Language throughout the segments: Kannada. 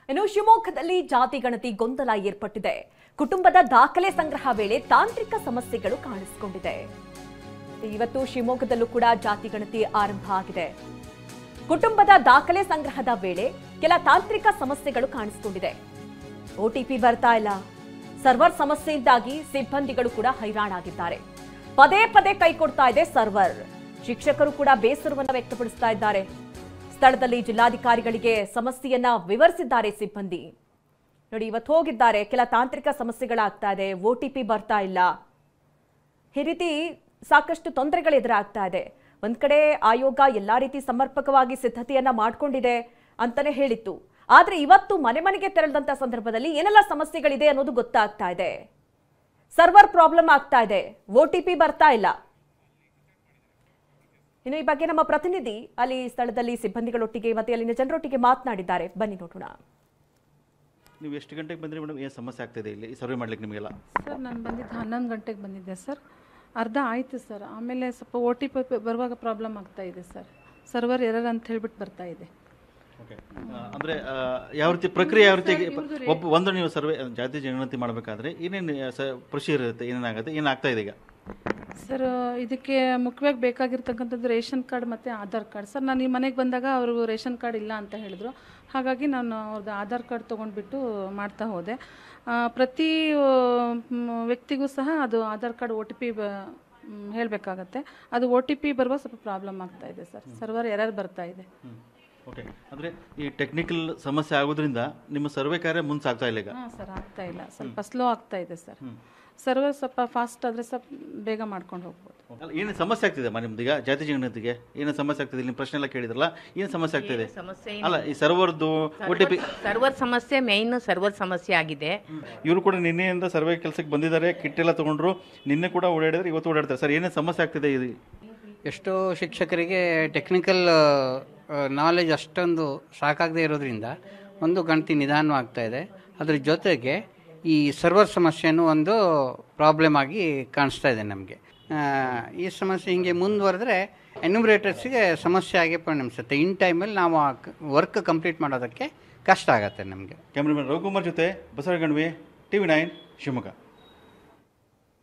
ಇನ್ನು ಶಿವಮೊಗ್ಗದಲ್ಲಿ ಜಾತಿ ಗಣತಿ ಗೊಂದಲ ಏರ್ಪಟ್ಟಿದೆ. ಕುಟುಂಬದ ದಾಖಲೆ ಸಂಗ್ರಹ ವೇಳೆ ತಾಂತ್ರಿಕ ಸಮಸ್ಯೆಗಳು ಕಾಣಿಸಿಕೊಂಡಿದೆ. ಇವತ್ತು ಶಿವಮೊಗ್ಗದಲ್ಲೂ ಕೂಡ ಜಾತಿ ಗಣತಿ ಆರಂಭ ಆಗಿದೆ. ಕುಟುಂಬದ ದಾಖಲೆ ಸಂಗ್ರಹದ ವೇಳೆ ಕೆಲ ತಾಂತ್ರಿಕ ಸಮಸ್ಯೆಗಳು ಕಾಣಿಸಿಕೊಂಡಿದೆ. OTP ಬರ್ತಾ ಇಲ್ಲ. ಸರ್ವರ್ ಸಮಸ್ಯೆಯಿಂದಾಗಿ ಸಿಬ್ಬಂದಿಗಳು ಕೂಡ ಹೈರಾಣಾಗಿದ್ದಾರೆ. ಪದೇ ಪದೇ ಕೈ ಕೊಡ್ತಾ ಇದೆ ಸರ್ವರ್. ಶಿಕ್ಷಕರು ಕೂಡ ಬೇಸರವನ್ನು ವ್ಯಕ್ತಪಡಿಸ್ತಾ ಇದ್ದಾರೆ. ಸ್ಥಳದಲ್ಲಿ ಜಿಲ್ಲಾಧಿಕಾರಿಗಳಿಗೆ ಸಮಸ್ಯೆಯನ್ನ ವಿವರಿಸಿದ್ದಾರೆ ಸಿಬ್ಬಂದಿ. ನೋಡಿ, ಇವತ್ತು ಹೋಗಿದ್ದಾರೆ, ಕೆಲ ತಾಂತ್ರಿಕ ಸಮಸ್ಯೆಗಳಾಗ್ತಾ ಇದೆ, OTP ಬರ್ತಾ ಇಲ್ಲ, ಈ ರೀತಿ ಸಾಕಷ್ಟು ತೊಂದರೆಗಳು ಎದುರಾಗ್ತಾ ಇದೆ. ಒಂದ್ ಕಡೆ ಆಯೋಗ ಎಲ್ಲಾ ರೀತಿ ಸಮರ್ಪಕವಾಗಿ ಸಿದ್ಧತೆಯನ್ನ ಮಾಡ್ಕೊಂಡಿದೆ ಅಂತಾನೆ ಹೇಳಿತ್ತು. ಆದ್ರೆ ಇವತ್ತು ಮನೆ ಮನೆಗೆ ತೆರಳಿದಂತ ಸಂದರ್ಭದಲ್ಲಿ ಏನೆಲ್ಲ ಸಮಸ್ಯೆಗಳಿದೆ ಅನ್ನೋದು ಗೊತ್ತಾಗ್ತಾ ಇದೆ. ಸರ್ವರ್ ಪ್ರಾಬ್ಲಮ್ ಆಗ್ತಾ ಇದೆ, OTP ಬರ್ತಾ ಇಲ್ಲ. ಇನ್ನು ಈ ಬಗ್ಗೆ ನಮ್ಮ ಪ್ರತಿನಿಧಿ ಅಲ್ಲಿ ಸ್ಥಳದಲ್ಲಿ ಸಿಬ್ಬಂದಿಗಳೊಟ್ಟಿಗೆ ಮತ್ತೆ ಅಲ್ಲಿನ ಜನರೊಟ್ಟಿಗೆ ಮಾತನಾಡಿದ್ದಾರೆ. ಬನ್ನಿ ನೋಡೋಣ. ನೀವು ಎಷ್ಟು ಗಂಟೆಗೆ ಬಂದ್ರಿ ಮೇಡಮ್? ಏನು ಸಮಸ್ಯೆ ಆಗ್ತಿದೆ ಇಲ್ಲಿ ಸರ್ವೆ ಮಾಡ್ಲಿಕ್ಕೆ ನಿಮಗೆಲ್ಲ? ಸರ್, ನಾನು ಬಂದಿದ್ದು 11 ಗಂಟೆಗೆ ಬಂದಿದ್ದೆ ಸರ್. ಅರ್ಧ ಆಯಿತು ಸರ್. ಆಮೇಲೆ ಸ್ವಲ್ಪ OTP ಬರುವಾಗ ಪ್ರಾಬ್ಲಮ್ ಆಗ್ತಾ ಇದೆ ಸರ್. ಸರ್ವರ್ ಎರರ್ ಅಂತ ಹೇಳ್ಬಿಟ್ಟು ಬರ್ತಾ ಇದೆ. ಓಕೆ, ಅಂದರೆ ಯಾವ ರೀತಿ ಪ್ರಕ್ರಿಯೆ, ಯಾವ ರೀತಿ ಒಂದು ನೀವು ಸರ್ವೆ ಜಾತಿ ಗಣತಿ ಮಾಡಬೇಕಾದ್ರೆ ಏನೇನು ಪ್ರೊಸೀಜರ್ ಇರುತ್ತೆ, ಏನೇನಾಗುತ್ತೆ, ಏನಾಗ್ತಾ ಇದೆ ಈಗ? ಸರ್, ಇದಕ್ಕೆ ಮುಖ್ಯವಾಗಿ ಬೇಕಾಗಿರ್ತಕ್ಕಂಥದ್ದು ರೇಷನ್ ಕಾರ್ಡ್ ಮತ್ತು ಆಧಾರ್ ಕಾರ್ಡ್. ಸರ್, ನಾನು ಈ ಮನೆಗೆ ಬಂದಾಗ ಅವರು ರೇಷನ್ ಕಾರ್ಡ್ ಇಲ್ಲ ಅಂತ ಹೇಳಿದ್ರು. ಹಾಗಾಗಿ ನಾನು ಅವ್ರದ್ದು ಆಧಾರ್ ಕಾರ್ಡ್ ತೊಗೊಂಡ್ಬಿಟ್ಟು ಮಾಡ್ತಾ ಹೋದೆ. ಪ್ರತಿ ವ್ಯಕ್ತಿಗೂ ಸಹ ಅದು ಆಧಾರ್ ಕಾರ್ಡ್ OTP ಹೇಳಬೇಕಾಗತ್ತೆ. ಅದು OTP ಬರುವಾಗ ಸ್ವಲ್ಪ ಪ್ರಾಬ್ಲಮ್ ಆಗ್ತಾ ಇದೆ ಸರ್. ಸರ್ವರ್ ಎರರ್ ಬರ್ತಾ ಇದೆ. ಓಕೆ, ಅಂದರೆ ಈ ಟೆಕ್ನಿಕಲ್ ಸಮಸ್ಯೆ ಆಗೋದ್ರಿಂದ ನಿಮ್ಮ ಸರ್ವೆ ಕಾರ್ಯ ಮುಂದೆ ಸಾಗ್ತಾ ಇಲ್ಲ ಈಗ? ಹಾಂ ಸರ್, ಆಗ್ತಾ ಇಲ್ಲ, ಸ್ವಲ್ಪ ಸ್ಲೋ ಆಗ್ತಾ ಇದೆ ಸರ್. ಸರ್ವರ್ ಸ್ವಲ್ಪ ಫಾಸ್ಟ್ ಆದರೆ ಸ್ವಲ್ಪ ಬೇಗ ಮಾಡ್ಕೊಂಡು ಹೋಗ್ಬೋದು. ಏನು ಸಮಸ್ಯೆ ಆಗ್ತಿದೆ ನಿಮ್ದು ಈಗ ಜಾತಿ ಗಣತಿಗೆ? ಏನು ಸಮಸ್ಯೆ ಆಗ್ತಿದೆ? ನಿಮ್ಮ ಪ್ರಶ್ನೆ ಎಲ್ಲ ಕೇಳಿದ್ರಲ್ಲ, ಏನು ಸಮಸ್ಯೆ ಆಗ್ತಿದೆ? ಅಲ್ಲ, ಈ ಸರ್ವರ್ದು OTP ಸರ್ವರ್ ಸಮಸ್ಯೆ, ಮೇಯ್ನ್ ಸರ್ವರ್ ಸಮಸ್ಯೆ ಆಗಿದೆ. ಇವರು ಕೂಡ ನಿನ್ನೆಯಿಂದ ಸರ್ವೆ ಕೆಲಸಕ್ಕೆ ಬಂದಿದ್ದಾರೆ, ಕಿಟ್ ಎಲ್ಲ ತಗೊಂಡ್ರು, ನಿನ್ನೆ ಕೂಡ ಓಡಾಡಿದ್ರೆ, ಇವತ್ತು ಓಡಾಡ್ತಾರೆ. ಸರ್, ಏನೇ ಸಮಸ್ಯೆ ಆಗ್ತಿದೆ ಇದು? ಎಷ್ಟೋ ಶಿಕ್ಷಕರಿಗೆ ಟೆಕ್ನಿಕಲ್ ನಾಲೆಜ್ ಅಷ್ಟೊಂದು ಸಾಕಾಗದೇ ಇರೋದ್ರಿಂದ ಒಂದು ಗಣತಿ ನಿಧಾನವಾಗ್ತಾ ಇದೆ. ಅದ್ರ ಜೊತೆಗೆ ಈ ಸರ್ವರ್ ಸಮಸ್ಯೆನೂ ಒಂದು ಪ್ರಾಬ್ಲಮ್ ಆಗಿ ಕಾಣಿಸ್ತಾ ಇದೆ ನಮಗೆ. ಈ ಸಮಸ್ಯೆ ಹಿಂಗೆ ಮುಂದುವರೆದ್ರೆ ಎನ್ಯುಮರೇಟರ್ಸ್ಗೆ ಸಮಸ್ಯೆ ಆಗಿ ಪರಿಣಮಿಸುತ್ತೆ. ಇನ್ ಟೈಮಲ್ಲಿ ನಾವು ಆ ವರ್ಕ್ ಕಂಪ್ಲೀಟ್ ಮಾಡೋದಕ್ಕೆ ಕಷ್ಟ ಆಗುತ್ತೆ ನಮಗೆ. ಕ್ಯಾಮ್ರಾಮನ್ ರವಿಕುಮಾರ್ ಜೊತೆ ಬಸವಗಣವಿ, TV9 ಶಿವಮೊಗ್ಗ.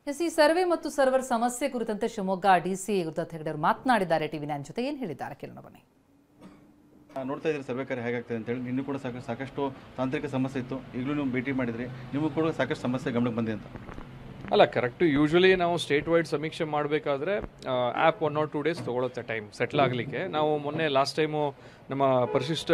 ಈ ಸರ್ವೆ ಮತ್ತು ಸರ್ವರ್ ಸಮಸ್ಯೆ ಕುರಿತಂತೆ ಶಿವಮೊಗ್ಗ DC ಗುರುದತ್ ಹೆಗಡೆ ಅವರು ಮಾತನಾಡಿದ್ದಾರೆ. TV9 ಜೊತೆ ಏನು ಹೇಳಿದ್ದಾರೆ ಕೇಳೋಣ ಬನ್ನಿ. ನೋಡ್ತಾ ಇದ್ರೆ ಸರ್ವೆ ಕಾರ್ಯ ಹೇಗಾಗ್ತದೆ ಅಂತೇಳಿ. ನಿನ್ನೂ ಕೂಡ ಸಾಕಷ್ಟು ತಾಂತ್ರಿಕ ಸಮಸ್ಯೆ ಇತ್ತು, ಈಗಲೂ ನೀವು ಭೇಟಿ ಮಾಡಿದ್ರಿ, ನಿಮಗೂ ಕೂಡ ಸಾಕಷ್ಟು ಸಮಸ್ಯೆ ಗಮನಕ್ಕೆ ಬಂದಿದೆ ಅಂತ? ಅಲ್ಲ, ಕರೆಕ್ಟು. ಯೂಶ್ವಲಿ ನಾವು ಸ್ಟೇಟ್ ವೈಡ್ ಸಮೀಕ್ಷೆ ಮಾಡಬೇಕಾದ್ರೆ ಆ್ಯಪ್ 1 or 2 days ತೊಗೊಳುತ್ತೆ ಟೈಮ್ ಸೆಟ್ಲ್ ಆಗಲಿಕ್ಕೆ. ನಾವು ಮೊನ್ನೆ ಲಾಸ್ಟ್ ಟೈಮು ನಮ್ಮ ಪರಿಶಿಷ್ಟ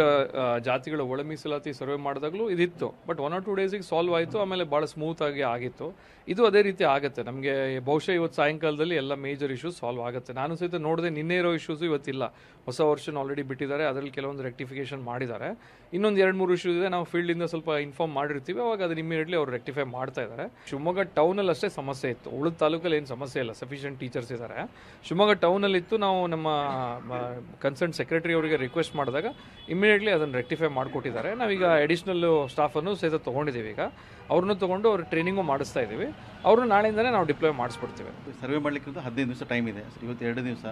ಜಾತಿಗಳ ಒಳ ಮೀಸಲಾತಿ ಸರ್ವೆ ಮಾಡಿದಾಗಲೂ ಇದಿತ್ತು. ಬಟ್ 1 or 2 days ಸಾಲ್ವ್ ಆಯಿತು. ಆಮೇಲೆ ಭಾಳ ಸ್ಮೂತಾಗಿ ಆಗಿತ್ತು. ಇದು ಅದೇ ರೀತಿ ಆಗುತ್ತೆ ನಮಗೆ. ಬಹುಶಃ ಇವತ್ತು ಸಾಯಂಕಾಲದಲ್ಲಿ ಎಲ್ಲ ಮೇಜರ್ ಇಶ್ಯೂಸ್ ಸಾಲ್ವ್ ಆಗುತ್ತೆ. ನಾನು ಸಹಿತ ನೋಡಿದೆ, ನಿನ್ನೆ ಇರೋ ಇಶ್ಯೂಸು ಇವತ್ತಿಲ್ಲ. ಹೊಸ ವರ್ಷನ್ ಆಲ್ರೆಡಿ ಬಿಟ್ಟಿದ್ದಾರೆ, ಅದರಲ್ಲಿ ಕೆಲವೊಂದು ರೆಕ್ಟಿಫಿಕೇಶನ್ ಮಾಡಿದ್ದಾರೆ. ಇನ್ನೊಂದು 2-3 ಇಶ್ಯೂಸ್ ಇದೆ, ನಾವು ಫೀಲ್ಡಿಂದ ಸ್ವಲ್ಪ ಇನ್ಫಾರ್ಮ್ ಮಾಡಿರ್ತೀವಿ, ಅವಾಗ ಅದನ್ನ ಇಮಿಡಿಯೇಟ್ಲಿ ಅವ್ರು ರೆಕ್ಟಿಫೈ ಮಾಡ್ತಾ ಇದ್ದಾರೆ. ಶಿವಮೊಗ್ಗ ಟೌನಲ್ಲಿ ಅಷ್ಟೇ ಸಮಸ್ಯೆ ಇತ್ತು, ಉಳಿದ ತಾಲೂಕಲ್ಲಿ ಏನು ಸಮಸ್ಯೆ ಇಲ್ಲ, ಸಫಿಷಿಯೆಂಟ್ ಟೀಚರ್ಸ್ ಇದ್ದಾರೆ. ಶಿವಮೊಗ್ಗ ಟೌನಲ್ಲಿ ಇತ್ತು. ನಾವು ನಮ್ಮ ಕನ್ಸರ್ನ್ ಸೆಕ್ರೆಟರಿ ಅವರಿಗೆ ರಿಕ್ವೆಸ್ಟ್ ಮಾಡಿದಾಗ ಇಮಿಡಿಯೇಟ್ಲಿ ಅದನ್ನು ರೆಕ್ಟಿಫೈ ಮಾಡಿಕೊಟ್ಟಿದ್ದಾರೆ. ನಾವೀಗ ಅಡಿಷ್ನಲ್ ಸ್ಟಾಫನ್ನು ಸಹಿತ ತೊಗೊಂಡಿದ್ದೀವಿ. ಈಗ ಅವ್ರನ್ನೂ ತೊಗೊಂಡು ಅವ್ರ ಟ್ರೈನಿಂಗು ಮಾಡಿಸ್ತಾ ಇದ್ದೀವಿ. ಅವ್ರನ್ನ ನಾಳೆಯಿಂದಲೇ ನಾವು ಡಿಪ್ಲಾಯ್ ಮಾಡಿಸ್ಬಿಡ್ತೀವಿ. ಸರ್ವೆ ಮಾಡಲಿಕ್ಕೆ 15 ದಿವಸ ಟೈಮ್ ಇದೆ ಸರ್, ಇವತ್ತು 2 ದಿವಸ.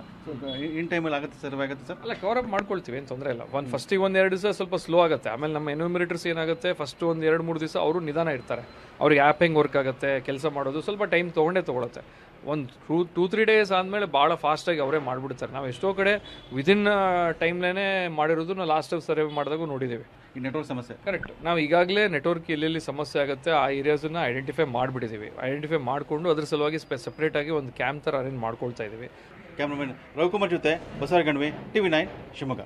ಇನ್ ಟೈಮಲ್ಲಿ ಆಗುತ್ತೆ ಸರ್ವೆ ಆಗುತ್ತೆ ಸರ್? ಅಲ್ಲ, ಕವರ್ ಅಪ್ ಮಾಡ್ಕೊಳ್ತೀವಿ, ಏನು ತೊಂದರೆ ಇಲ್ಲ. ಫಸ್ಟಿಗೆ 1-2 ದಿವಸ ಸ್ವಲ್ಪ ಸ್ಲೋ ಆಗುತ್ತೆ. ಆಮೇಲೆ ನಮ್ಮ ಎನ್ಯುಮರೇಟರ್ಸ್ ಏನಾಗುತ್ತೆ, ಫಸ್ಟ್ 1-2-3 ದಿವಸ ಅವರು ನಿಧಾನ ಇರ್ತಾರೆ. ಅವ್ರಿಗೆ ಆ್ಯಪ್ ಹೆಂಗೆ ವರ್ಕ್ ಆಗುತ್ತೆ, ಕೆಲಸ ಮಾಡೋದು ಸ್ವಲ್ಪ ಟೈಮ್ ತೊಗೊಳುತ್ತೆ. ಒಂದು 2-3 days ಆದಮೇಲೆ ಭಾಳ ಫಾಸ್ಟಾಗಿ ಅವರೇ ಮಾಡಿಬಿಡ್ತಾರೆ. ನಾವು ಎಷ್ಟೋ ಕಡೆ ವಿದಿನ್ ಟೈಮ್ಲೇ ಮಾಡಿರೋದು ಲಾಸ್ಟ್ ಸರ್ವೆ ಮಾಡಿದಾಗ ನೋಡಿದ್ದೀವಿ. ಈ ನೆಟ್ವರ್ಕ್ ಸಮಸ್ಯೆ ಕರೆಕ್ಟ್. ನಾವು ಈಗಾಗಲೇ ನೆಟ್ವರ್ಕ್ ಎಲ್ಲೆಲ್ಲಿ ಸಮಸ್ಯೆ ಆಗುತ್ತೆ ಆ ಏರಿಯಾಸನ್ನು ಐಡೆಂಟಿಫೈ ಮಾಡಿಬಿಟ್ಟಿದ್ದೀವಿ. ಐಡೆಂಟಿಫೈ ಮಾಡಿಕೊಂಡು ಅದ್ರ ಸಲುವಾಗಿ ಸೆಪ್ರೇಟಾಗಿ ಒಂದು ಕ್ಯಾಂಪ್ ಥರ ಅರೇಂಜ್ ಮಾಡ್ಕೊಳ್ತಾ ಇದ್ದೀವಿ. ಕ್ಯಾಮ್ರಾಮನ್ ರವಿಕುಮಾರ್ ಜೊತೆ ಬಸವಗಣವಿ, TV9 ಶಿವಮೊಗ್ಗ.